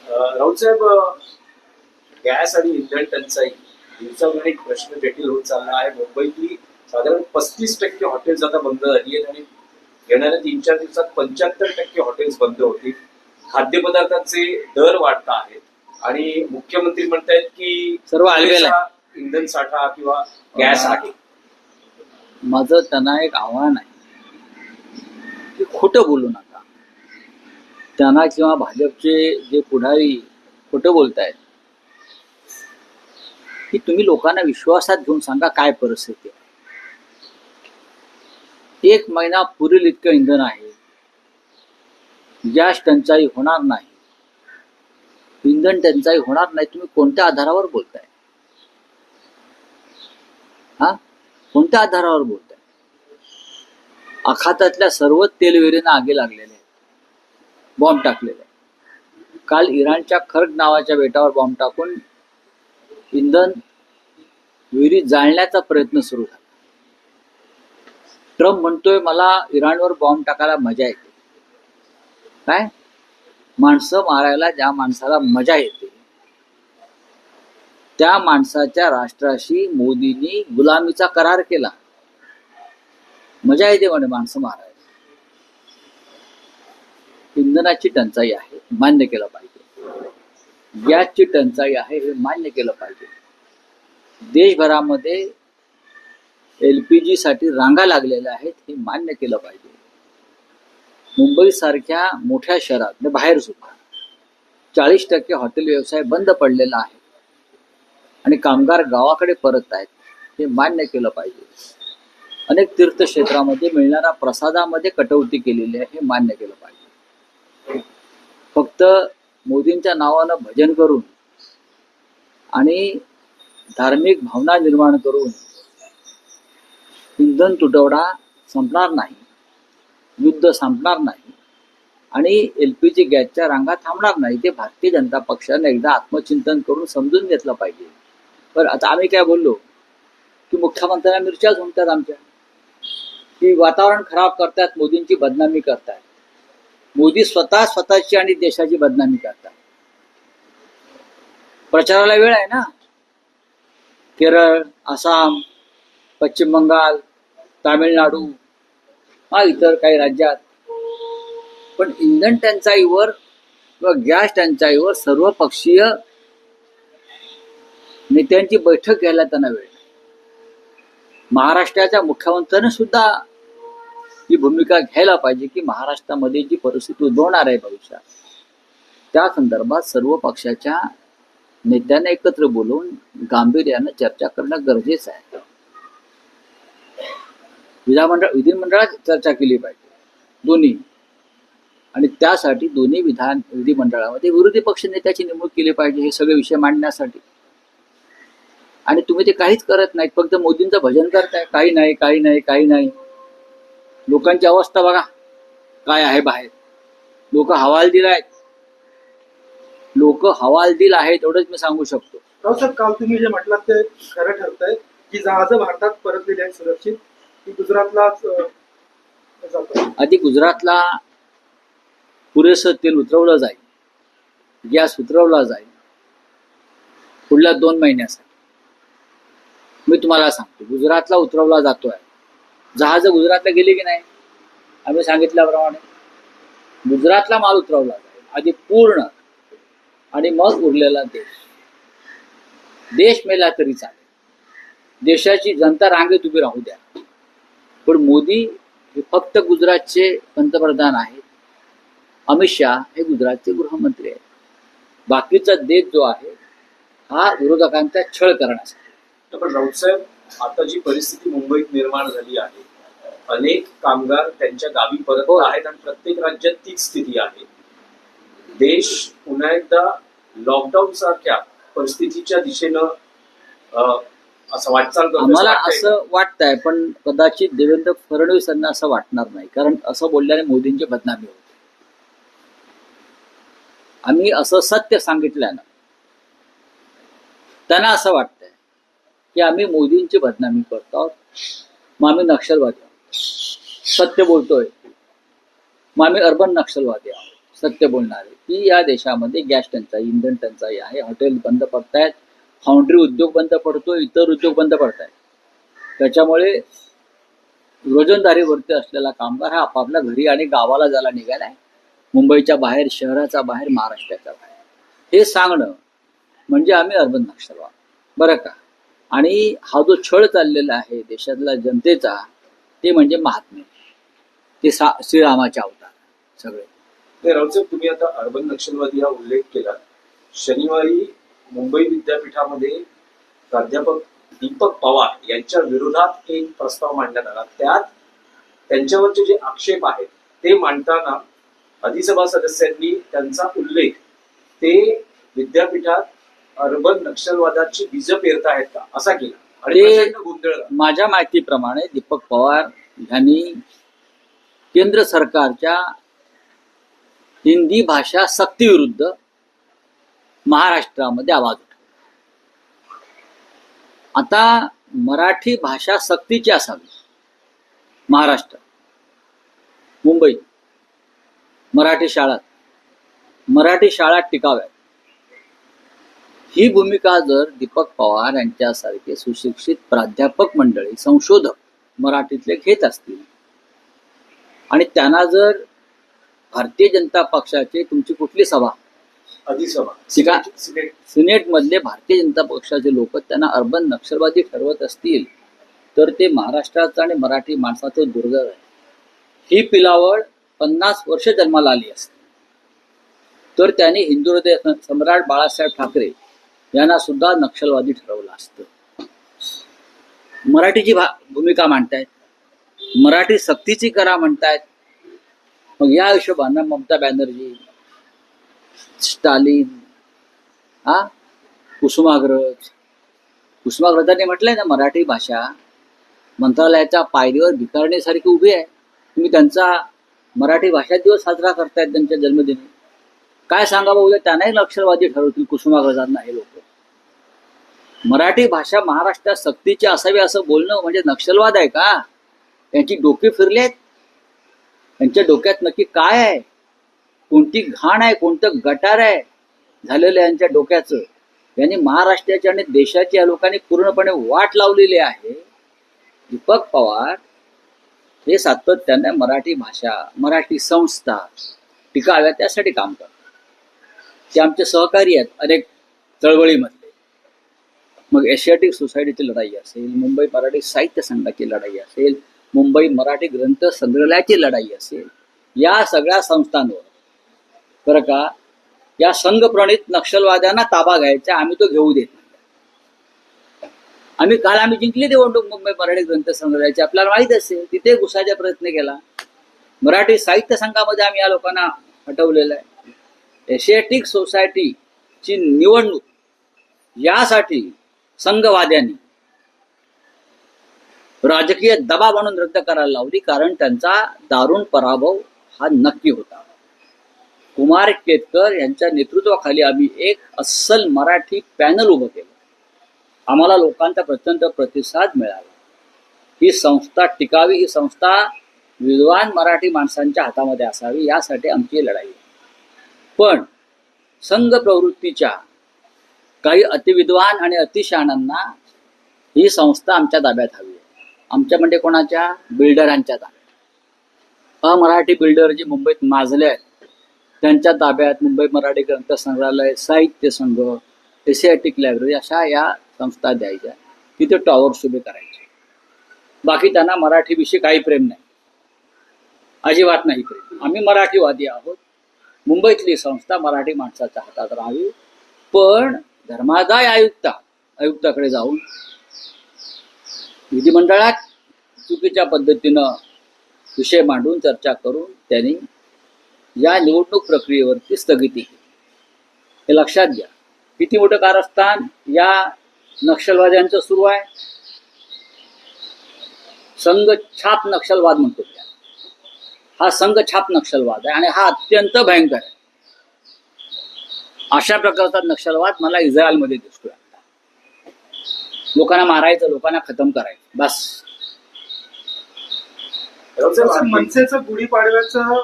राऊत साहेब, gas आणि इंधन टंचाई दिवसागणिक प्रश्न जटिल होत चालला आहे. मुंबईतली साधारण 35% हॉटेल्स आता बंद झाली आहेत आणि येणाऱ्या 3-4 दिवसात 75% हॉटेल्स बंद होतील. खाद्यपदार्थांचे दर वाढत आहेत आणि मुख्यमंत्री म्हणतायत की सर्व आलबेला इंधन साठा किंवा गॅस आहे. माझं त्यांना एक आव्हान आहे की खोटं बोलू नका. त्यांना किंवा भाजपचे जे पुढारी खोटं बोलतायत की तुम्ही लोकांना विश्वासात घेऊन सांगा काय परिस्थिती आहे. 1 महिना पुरेल इतकं इंधन आहे, गॅस टंचाई होणार नाही, इंधन टंचाई होणार नाही. तुम्ही कोणत्या आधारावर बोलताय? कोणत्या आधारावर बोलताय? आखातातल्या सर्व तेलविहिरींना आगी लागलेल्या आहेत, बॉम्ब टाकलेले आहे. काल इराणच्या खर्ग नावाच्या बेटावर बॉम्ब टाकून इंधन विहिरी जाळण्याचा प्रयत्न सुरू झाला. ट्रम्प म्हणतोय मला इराणवर बॉम्ब टाकायला मजा येते. काय? माणसं मारायला ज्या माणसाला मजा येते त्या माणसाच्या राष्ट्राशी मोदींनी गुलामीचा करार केला. मजा येते म्हणे माणसं मारायला. इंधनाची टंचाई आहे, मान्य केलं पाहिजे. गॅसची टंचाई आहे, हे मान्य केलं पाहिजे. देशभरामध्ये LPG साठी रांगा लागलेल्या आहेत, हे मान्य केलं पाहिजे. मुंबई सारख्या मोठ्या शहरात बाहेर सुद्धा 40% हॉटेल व्यवसाय बंद पडलेला आहे आणि कामगार गावाकडे परत आहेत, हे मान्य केलं पाहिजे. अनेक तीर्थक्षेत्रामध्ये मिळणाऱ्या प्रसादामध्ये कटौती केलेली आहे, हे मान्य केलं पाहिजे. फक्त मोदींच्या नावानं भजन करून आणि धार्मिक भावना निर्माण करून इंधन तुटवडा संपणार नाही, युद्ध संपणार नाही आणि LPG गॅसच्या रांगा थांबणार नाही. ते भारतीय जनता पक्षाने एकदा आत्मचिंतन करून समजून घेतलं पाहिजे. पण आता आम्ही काय बोललो की मुख्यमंत्र्यांना मिरच्या झोंबतात आमच्या, की वातावरण खराब करतात, मोदींची बदनामी करतात. मोदी स्वतःची आणि देशाची बदनामी करतात. प्रचाराला वेळ आहे ना. केरळ, आसाम, पश्चिम बंगाल, तामिळनाडू, इतर काही राज्यात. पण इंधन टंचाईवर किंवा गॅस टंचाईवर सर्वपक्षीय नेत्यांची बैठक घ्यायला त्यांना वेळ. महाराष्ट्राच्या मुख्यमंत्र्यांनी सुद्धा ही भूमिका घ्यायला पाहिजे की महाराष्ट्रामध्ये जी परिस्थिती उद्भवणार आहे भविष्यात, त्या संदर्भात सर्व पक्षाच्या नेत्यांना एकत्र बोलवून गांभीर्यानं चर्चा करणं गरजेचं आहे. विधिमंडळात चर्चा केली पाहिजे दोन्ही, आणि त्यासाठी दोन्ही विधिमंडळामध्ये विरोधी पक्ष नेत्याची नेमणूक केली पाहिजे हे सगळे विषय मांडण्यासाठी. आणि तुम्ही ते काहीच करत नाहीत, फक्त मोदींचं भजन करताय. काही नाही, काही नाही, काही नाही. लोकांची अवस्था बघा काय आहे बाहेर. लोक हवालदिल आहेत, एवढंच मी सांगू शकतो. सर, काल तुम्ही जे म्हटलात ते खरं ठरतंय की जहाजं भारतात परतलेली आहेत सुरक्षित, ती गुजरातलाच आधी गुजरातला पुरेसं तेल उतरवलं जाईल, गॅस उतरवला जाईल पुढल्या 2 महिन्यासाठी. मी तुम्हाला सांगतो, गुजरातला उतरवला जातोय. जहाज गुजरातला गेली की नाही? आम्ही सांगितल्याप्रमाणे गुजरातला माल उतरवला जाईल आधी पूर्ण, आणि मग उरलेला देश मेला तरी चालेल. देशाची जनता रांगेत उभी राहू द्या. पण मोदी हे फक्त गुजरातचे पंतप्रधान आहेत, अमित शहा हे गुजरातचे गृहमंत्री आहेत. बाकीचा देश जो आहे हा विरोधकांचा छळ करण्यासाठी. पण राऊत साहेब, आता जी परिस्थिती मुंबईत निर्माण झाली आहे, अनेक कामगार त्यांच्या गावी परत आहेत आणि प्रत्येक राज्यात तीच स्थिती आहे. देश पुन्हा एकदा लॉकडाऊन सारख्या परिस्थितीच्या दिशेनं असं वाटचाल करतो. आम्हाला असं वाटतंय, पण कदाचित देवेंद्र फडणवीस यांना असं वाटणार नाही, कारण असं बोलल्याने मोदींची बदनामी होते. आम्ही असं सत्य सांगितल्यानं त्यांना असं वाटतंय की आम्ही मोदींची बदनामी करतो, मग आम्ही नक्षलवादी आहोत. सत्य बोलतोय, मग आम्ही अर्बन नक्षलवादी आहोत. सत्य बोलणारे की या देशामध्ये गॅस टंचाई, इंधन टंचाई आहे, हॉटेल बंद पडतायत, फाउंड्री उद्योग बंद पडतो, इतर उद्योग बंद पडतायत. त्याच्यामुळे रोजंदारीवरती असलेला कामगार हा आपापल्या घरी आणि गावाला जायला निघालाय, मुंबईच्या बाहेर, शहराच्या बाहेर, महाराष्ट्राच्या बाहेर. हे सांगणं म्हणजे आम्ही अर्बन नक्षलवाद, बरं का. आणि हा जो छळ चाललेला आहे देशातल्या जनतेचा, ते म्हणजे महात्मे, ते श्रीरामाचे अवतार सगळे. ते राऊतसाहेब, तुम्ही आता अर्बन नक्षलवादी हा उल्लेख केला. शनिवारी मुंबई विद्यापीठामध्ये प्राध्यापक दीपक पवार यांच्या विरोधात एक प्रस्ताव मांडण्यात आला. त्यात त्यांच्यावरचे जे आक्षेप आहेत ते मांडताना अधिसभा सदस्यांनी त्यांचा उल्लेख ते विद्यापीठात अर्बन नक्षलवादाची बीज पेरतायत का असा केला आणि ते प्रचंड गोंधळ झाला. माझ्या माहितीप्रमाणे दीपक पवार यांनी केंद्र सरकारच्या हिंदी भाषा सक्तीविरुद्ध महाराष्ट्रामध्ये आवाज उठवला. आता मराठी भाषा सक्तीची असावी महाराष्ट्रात, मुंबईत मराठी शाळा टिकाव्यात, ही भूमिका जर दीपक पवार यांच्यासारखे सुशिक्षित प्राध्यापक मंडळी, संशोधक मराठीतले घेत असतील आणि त्यांना जर भारतीय जनता पक्षाचे, तुमची कुठली सभा, अधिसभा, सिगा सिनेट, सिनेट मधले भारतीय जनता पक्षाचे लोक त्यांना अर्बन नक्षलवादी ठरवत असतील तर ते महाराष्ट्राचं आणि मराठी माणसाचं दुर्दैव आहे. ही पिलावळ 50 वर्ष जन्माला आली असते तर त्यांनी हिंदू हृदय सम्राट बाळासाहेब ठाकरे यांना सुद्धा नक्षलवादी ठरवलं असतं. मराठीची भूमिका मांडतायत, मराठी सक्तीची करा म्हणतायत. मग या हिशोबानं ममता बॅनर्जी, स्टालिन, कुसुमाग्रजांनी म्हटलंय ना, मराठी भाषा मंत्रालयाच्या पायरीवर भिकारण्यासारखी उभी आहे. तुम्ही त्यांचा मराठी भाषा दिवस साजरा करतायत त्यांच्या जन्मदिनी. काय सांगावं, उद्या त्यांनाही नक्षलवादी ठरवतील कुसुमाग्रजांना हे लोक. मराठी भाषा महाराष्ट्रात सक्तीची असावी असं बोलणं म्हणजे नक्षलवाद आहे का? त्यांची डोके फिरले आहेत. त्यांच्या डोक्यात नक्की काय आहे, कोणती घाण आहे, कोणतं गटार आहे झालेलं यांच्या डोक्याचं. यांनी महाराष्ट्राची आणि देशाची या लोकांनी पूर्णपणे वाट लावलेली आहे. दीपक पवार हे सातत्याने मराठी भाषा, मराठी संस्था टिकाव्या त्यासाठी काम करतात. ते आमचे सहकारी आहेत अनेक चळवळीमधले. मग एशियाटिक सोसायटीची लढाई असेल, मुंबई मराठी साहित्य संघाची लढाई असेल, मुंबई मराठी ग्रंथ संग्रहालयाची लढाई असेल, या सगळ्या संस्थांवर, बरं का, या संघप्रणित नक्षलवाद्यांना ताबा घ्यायचा, आम्ही तो घेऊ देत नाही. आम्ही जिंकली निवडणूक मुंबई मराठी ग्रंथ संग्रहालयाची, आपल्याला माहित असेल. तिथे घुसायचा प्रयत्न केला. मराठी साहित्य संघामध्ये आम्ही या लोकांना हटवलेलं आहे. एशियाटिक सोसायटीची निवडणूक यासाठी संघवाद्यांनी राजकीय दबाव म्हणून रद्द करायला लावली, कारण त्यांचा दारुण पराभव हा नक्की होता. कुमार केतकर यांच्या नेतृत्वाखाली आम्ही एक अस्सल मराठी पॅनल उभं केलं. आम्हाला लोकांचा प्रचंड प्रतिसाद मिळाला. ही संस्था टिकावी, ही संस्था विद्वान मराठी माणसांच्या हातामध्ये असावी, यासाठी आमची लढाई आहे. पण संघ प्रवृत्तीच्या काही अतिविद्वान आणि अतिशहाणांना ही संस्था आमच्या ताब्यात हवी आहे. आमच्या म्हणजे कोणाच्या? बिल्डरांच्या ताब्यात. अमराठी बिल्डर जे मुंबईत माजले आहेत त्यांच्या ताब्यात मुंबई मराठी ग्रंथ संग्रहालय, साहित्य संघ, एशियाटिक लायब्ररी अशा या संस्था द्यायच्या. तिथे टॉवर्स उभे करायचे. बाकी त्यांना मराठीविषयी काही प्रेम नाही, अजिबात नाही प्रेम. आम्ही मराठीवादी आहोत. मुंबईतली संस्था मराठी माणसाच्या हातात राहावी. पण धर्मादाय आयुक्ताकडे जाऊन विधिमंडळात चुकीच्या पद्धतीनं विषय मांडून चर्चा करून त्यांनी या निवडणूक प्रक्रियेवरती स्थगिती केली. हे लक्षात घ्या. किती मोठं कारस्थान या नक्षलवाद्यांचं सुरू आहे. संघ छाप नक्षलवाद म्हणतो. हा संघ छाप नक्षलवाद आहे आणि हा अत्यंत भयंकर आहे. अशा प्रकारचा नक्षलवाद मला इस्रायलमध्ये दिसतोय. लोकांना मारायचं, लोकांना खतम करायचं, बस. मनसेचं गुढीपाडव्याचं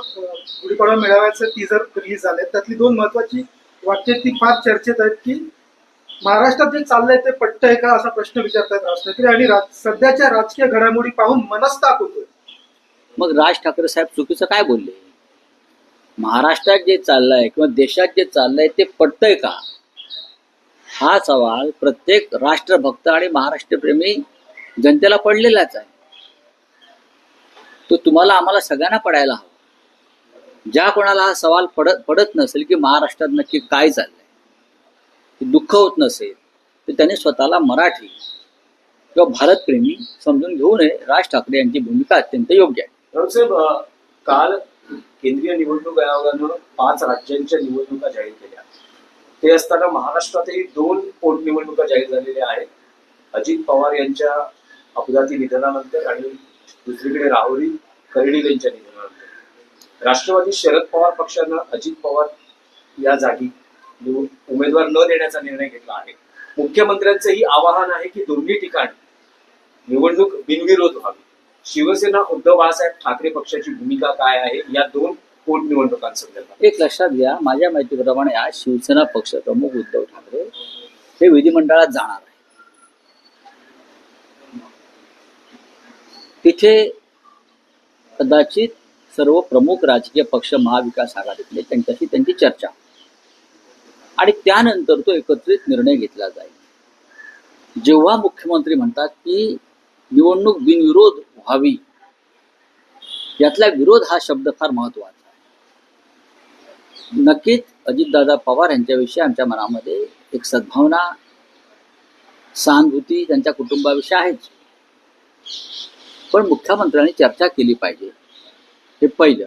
गुढीपाडवा मेळाव्याचं टीजर रिलीज झालंय. त्यातली 2 महत्वाची वाक्य ती फार चर्चेत आहेत की महाराष्ट्रात जे चाललंय ते पटतंय का असा प्रश्न विचारतायत राज ठाकरे आणि सध्याच्या राजकीय घडामोडी पाहून मनस्ताप होतोय. मग राज ठाकरे साहेब चुकीचं काय बोलले? महाराष्ट्रात जे चाललंय किंवा देशात जे चाललंय ते पटतंय का, हा सवाल प्रत्येक राष्ट्रभक्त आणि महाराष्ट्रप्रेमी जनतेला पडलेलाच आहे. तो तुम्हाला आम्हाला सगळ्यांना पडायला हवा. ज्या कोणाला हा सवाल पडत नसेल की महाराष्ट्रात नक्की काय चाललंय, दुःख होत नसेल, तर त्याने स्वतःला मराठी किंवा भारतप्रेमी समजून घेऊ नये. राज ठाकरे यांची भूमिका अत्यंत योग्य आहे. रावसाहेब, काल केंद्रीय निवडणूक आयोगानं 5 राज्यांच्या निवडणुका जाहीर केल्या. ते असताना महाराष्ट्रातही 2 पोटनिवडणुका जाहीर झालेल्या आहेत. अजित पवार यांच्या अपघाती निधनानंतर आणि दुसरीकडे राहुरी कर्डिल यांच्या निधनानंतर राष्ट्रवादी शरद पवार पक्षानं अजित पवार या जागी उमेदवार न देण्याचा निर्णय घेतला आहे. मुख्यमंत्र्यांचंही आवाहन आहे की दोन्ही ठिकाणी निवडणूक बिनविरोध व्हावी. शिवसेना उद्धव बाळासाहेब ठाकरे पक्षाची भूमिका काय आहे या 2 पोटनिवडणुकांसंदर्भात? एक लक्षात घ्या, माझ्या माहितीप्रमाणे आज शिवसेना पक्ष प्रमुख उद्धव ठाकरे हे विधिमंडळात जाणार आहे. तिथे कदाचित सर्व प्रमुख राजकीय पक्ष महाविकास आघाडीतले त्यांच्याशी त्यांची चर्चा आणि त्यानंतर तो एकत्रित निर्णय घेतला जाईल. जेव्हा मुख्यमंत्री म्हणतात की निवडणूक बिनविरोध व्हावी, यातला विरोध हा शब्द फार महत्वाचा आहे. नक्कीच अजितदादा पवार यांच्याविषयी आमच्या मनामध्ये एक सद्भावना, सहानुभूती त्यांच्या कुटुंबाविषयी आहेच, पण मुख्यमंत्र्यांनी चर्चा केली पाहिजे, हे पहिलं.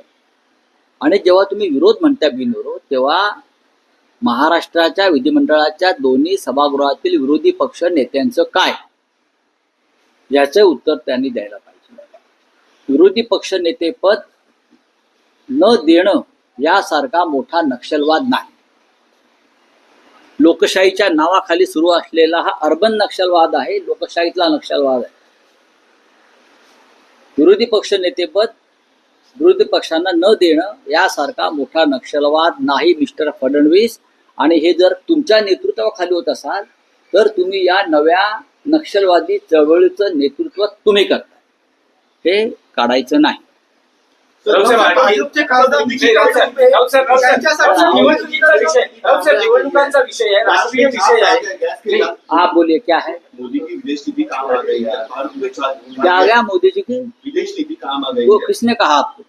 आणि जेव्हा तुम्ही विरोध म्हणता बिनविरोध, तेव्हा महाराष्ट्राच्या विधिमंडळाच्या दोन्ही सभागृहातील विरोधी पक्ष नेत्यांचं काय, याचं उत्तर त्यांनी द्यायला पाहिजे. विरोधी पक्ष नेतेपद न देणं यासारखा मोठा नक्षलवाद नाही. लोकशाहीच्या नावाखाली सुरू असलेला हा अर्बन नक्षलवाद आहे, लोकशाहीतला नक्षलवाद आहे. विरोधी पक्ष नेतेपद विरोधी पक्षांना न देणं यासारखा मोठा नक्षलवाद नाही मिस्टर फडणवीस. आणि हे जर तुमच्या नेतृत्वाखाली होत असाल तर तुम्ही या नव्या नक्षलवादी चळवळीचं नेतृत्व तुम्ही करताय, हे काढायचं नाही. भाजपचे खासदार निवडणुकांचा विषय आहे, राष्ट्रीय विषय आहे. आप बोलिए क्या है? मोदी की विदेश नीति काम आ गई है। क्या आ गया मोदी जी की विदेश नीति काम आ गई वो है। किसने कहा आपको?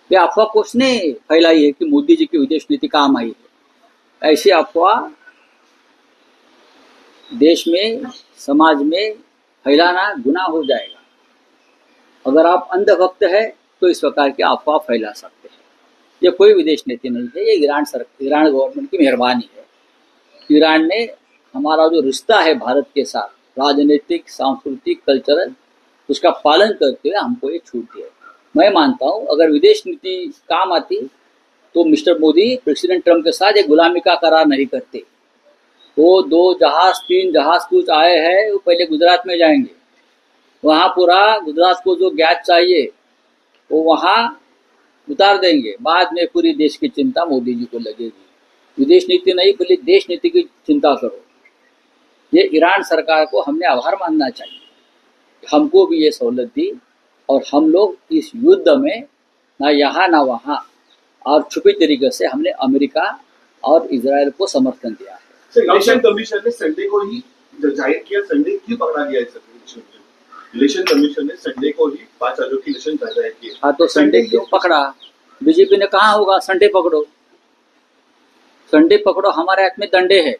ये अफवाह किसने फैलाई है कि मोदी जी की विदेश नीति काम आई है? ऐसी अफवाह देश में, समाज में फैलाना गुनाह हो जाएगा. अगर आप अंधभक्त है तो इस प्रकार की अफवाह फैला सकते हैं. ये कोई विदेश नीति नहीं है, ये ईरान गवर्नमेंट की मेहरबानी है. ईरान ने हमारा जो रिश्ता है भारत के साथ, राजनीतिक, सांस्कृतिक, कल्चरल, उसका पालन करते हुए हमको ये छूट दिया. मैं मानता हूँ अगर विदेश नीति काम आती तो मिस्टर मोदी प्रेसिडेंट ट्रम्प के साथ एक गुलामी का करार नहीं करते. वो 2 जहाज 3 जहाज कुछ आए हैं, वो पहले गुजरात में जाएंगे, वहाँ पूरा गुजरात को जो गैस चाहिए वो वहाँ उतार देंगे. बाद में पूरी देश की चिंता मोदी जी को लगेगी. विदेश नीति नहीं बल्कि देश नीति की चिंता करो. ये ईरान सरकार को हमने आभार मानना चाहिए, हमको भी ये सहूलत दी और हम लोग इस युद्ध में ना यहाँ ना वहाँ और छुपी तरीके से हमने अमेरिका और इजराइल को समर्थन दिया है. इलेक्शन कमीशन ने संडे को ही जाहिर किया, संडे क्यों पकड़ा गया इस इलेक्शन कमीशन ने संडे को ही 5 राज्यों की इलेक्शन जाहिर किए. हाँ, तो संडे क्यों पकड़ा? बीजेपी ने कहा होगा संडे पकड़ो, संडे पकड़ो, हमारे हाथ में दंडे है,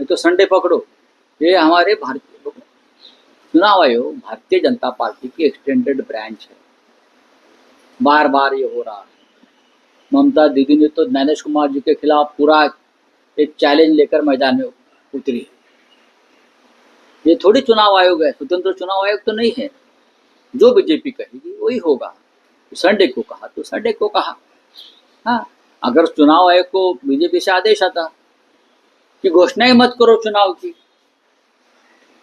तो संडे पकड़ो. ये हमारे भारतीय चुनाव आयोग भारतीय जनता पार्टी की एक्सटेंडेड ब्रांच है. बार बार ये हो रहा है. ममता दीदी ने तो ज्ञानेश कुमार जी के खिलाफ पूरा एक चैलेंज लेकर मैदान में उतरी. ये थोड़ी चुनाव आयोग है, स्वतंत्र चुनाव आयोग तो नहीं है. जो बीजेपी कहेगी वही होगा. संडे को कहा तो संडे को कहा. हाँ, अगर चुनाव आयोग को बीजेपी से आदेश आता कि घोषणा ही मत करो चुनाव की,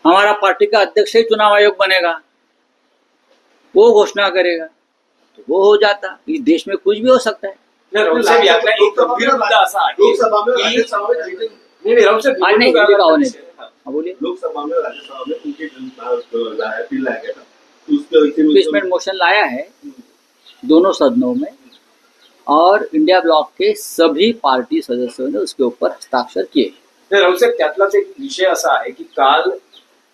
हमारा पार्टी का अध्यक्ष ही चुनाव आयोग बनेगा, वो घोषणा करेगा, तो वो हो जाता। इस देश में कुछ भी हो सकता है। नाही, राहुल साहेब, यातला एक गंभीर मुद्दा असा आहे लोकसभा में की- राज्यसभा में नाही, राहुल साहेब, आज नहीं, निवडणूक हिंदी का होने आयोगाचा दो। विषय- हाँ. हाँ, बोलिए। लोकसभा में राज्यसभा में उनके बिल लाया गया था तो उसके इम्पीचमेंट मोशन लाया है दोनों सदनों में, और इंडिया ब्लॉक के सभी पार्टी सदस्यों ने उसके ऊपर हस्ताक्षर किए। नाही, राहुल साहेब, त्यातलाच एक विषय असा आहे की काल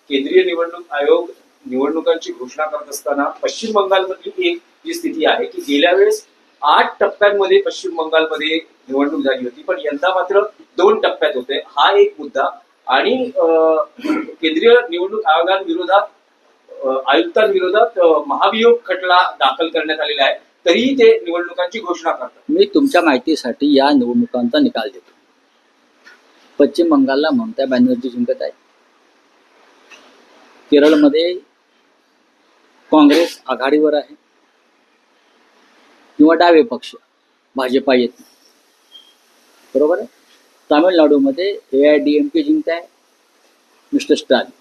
केंद्रीय निवडणूक आयोग निवडणुकांची घोषणा करत असताना पश्चिम बंगालमधली एक जी स्थिती आहे की गेल्या वेळेस 8 टप्प्यांमध्ये पश्चिम बंगालमध्ये निवडणूक झाली होती, पण यंदा मात्र 2 टप्प्यात होते। हा एक मुद्दा आणि केंद्रीय निवडणूक आयोगाविरोधात आयुक्तांविरोधात महाभियोग खटला दाखल करण्यात आलेला आहे, तरीही ते निवडणुकांची घोषणा करतात। मी तुमच्या माहितीसाठी या निवडणुकांचा निकाल देतो। पश्चिम बंगालला ममता बॅनर्जी जिंकत आहे, केरळमध्ये काँग्रेस आघाडीवर आहे किंवा डावे पक्ष भाजपा येत नाही, बरोबर आहे। तामिळनाडूमध्ये AIADMK जिंकत आहे, मिस्टर स्टालिन।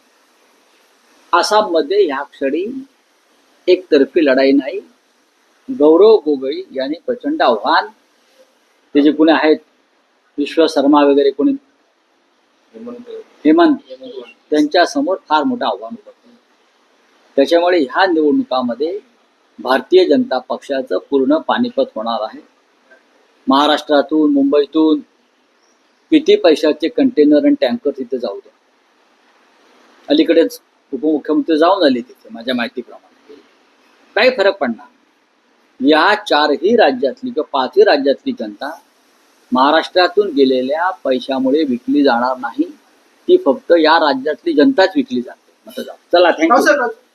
आसाममध्ये ह्या क्षणी एकतर्फी लढाई नाही, गौरव गोगोई यांनी प्रचंड आव्हान, ते जे कोणी आहेत विश्व शर्मा वगैरे कोणी हेमंत, त्यांच्या समोर फार मोठं आव्हान उभं केलं। त्याच्यामुळे ह्या निवडणुकामध्ये भारतीय जनता पक्षाचं पूर्ण पानिपत होणार आहे। महाराष्ट्रातून मुंबईतून किती पैशाचे कंटेनर आणि टँकर तिथे जाऊ द्या, अलीकडेच उपमुख्यमंत्री जाऊन आले तिथे माझ्या माहितीप्रमाणे, काही फरक पडणार। या 4ही राज्यातली किंवा 5ही राज्यातली जनता महाराष्ट्रातून गेलेल्या पैशामुळे विकली जाणार नाही, ती फक्त या राज्यातली जनताच विकली जाते। मतदार चला, थँक्यू। रावसाहेब